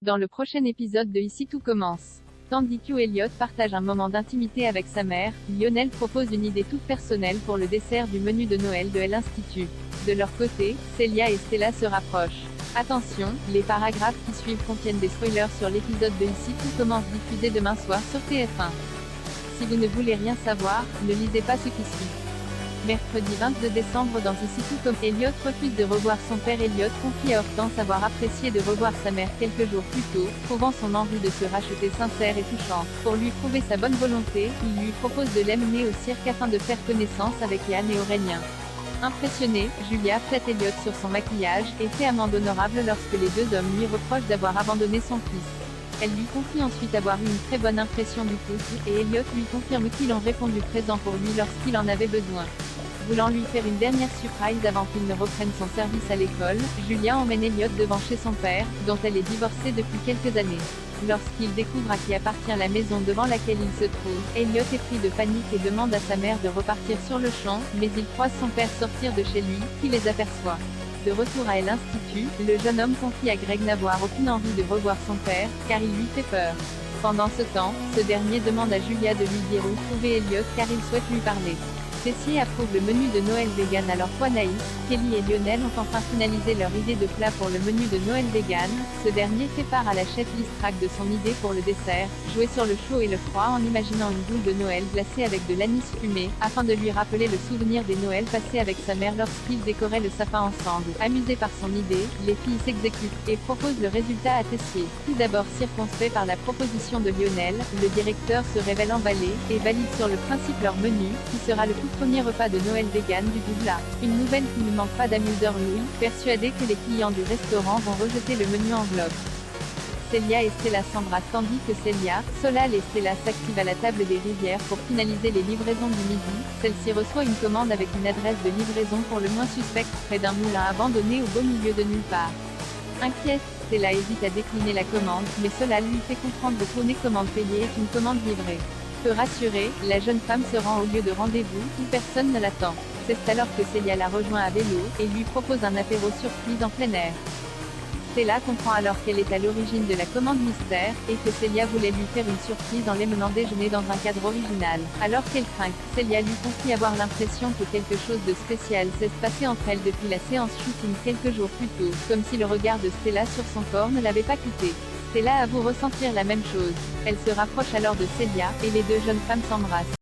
Dans le prochain épisode de Ici tout commence. Tandis qu'Elliot partage un moment d'intimité avec sa mère, Lionel propose une idée toute personnelle pour le dessert du menu de Noël de l'Institut. De leur côté, Celia et Stella se rapprochent. Attention, les paragraphes qui suivent contiennent des spoilers sur l'épisode de Ici tout commence diffusé demain soir sur TF1. Si vous ne voulez rien savoir, ne lisez pas ce qui suit. Mercredi 22 décembre dans Ici tout comme Elliot refuse de revoir son père. Elliot confie à Hortense avoir apprécié de revoir sa mère quelques jours plus tôt, trouvant son envie de se racheter sincère et touchante. Pour lui prouver sa bonne volonté, il lui propose de l'amener au cirque afin de faire connaissance avec Yann et Aurélien. Impressionnée, Julia flatte Elliot sur son maquillage, et fait amende honorable lorsque les deux hommes lui reprochent d'avoir abandonné son fils. Elle lui confie ensuite avoir eu une très bonne impression du couple, et Elliot lui confirme qu'ils ont répondu présent pour lui lorsqu'il en avait besoin. Voulant lui faire une dernière surprise avant qu'il ne reprenne son service à l'école, Julia emmène Elliot devant chez son père, dont elle est divorcée depuis quelques années. Lorsqu'il découvre à qui appartient la maison devant laquelle il se trouve, Elliot est pris de panique et demande à sa mère de repartir sur le champ, mais il croise son père sortir de chez lui, qui les aperçoit. De retour à l'Institut, le jeune homme confie à Greg n'avoir aucune envie de revoir son père, car il lui fait peur. Pendant ce temps, ce dernier demande à Julia de lui dire où trouver Elliot car il souhaite lui parler. Tessier approuve le menu de Noël vegan. Alors quoi Naïs, Kelly et Lionel ont enfin finalisé leur idée de plat pour le menu de Noël vegan. Ce dernier fait part à la chef Liz Track de son idée pour le dessert, jouer sur le chaud et le froid en imaginant une boule de Noël glacée avec de l'anis fumé, afin de lui rappeler le souvenir des Noëls passés avec sa mère lorsqu'ils décoraient le sapin ensemble. Amusé par son idée, les filles s'exécutent, et proposent le résultat à Tessier. Tout d'abord circonspect par la proposition de Lionel, le directeur se révèle emballé, et valide sur le principe leur menu, qui sera le tout premier repas de Noël vegan du Doubla. Une nouvelle qui ne manque pas d'amuseur Louis, persuadé que les clients du restaurant vont rejeter le menu en bloc. Celia et Stella s'embrassent tandis que Celia, Solal et Stella s'activent à la table des rivières pour finaliser les livraisons du midi. Celle-ci reçoit une commande avec une adresse de livraison pour le moins suspecte, près d'un moulin abandonné au beau milieu de nulle part. Inquiète, Stella hésite à décliner la commande, mais Solal lui fait comprendre que tourner commande payée est une commande livrée. Peu rassurée, la jeune femme se rend au lieu de rendez-vous, où personne ne l'attend. C'est alors que Celia la rejoint à vélo, et lui propose un apéro surprise en plein air. Stella comprend alors qu'elle est à l'origine de la commande mystère, et que Celia voulait lui faire une surprise en les menant déjeuner dans un cadre original. Alors qu'elle craint, Celia lui confie avoir l'impression que quelque chose de spécial s'est passé entre elles depuis la séance shooting quelques jours plus tôt, comme si le regard de Stella sur son corps ne l'avait pas quitté. Stella avoue ressentir la même chose. Elle se rapproche alors de Celia, et les deux jeunes femmes s'embrassent.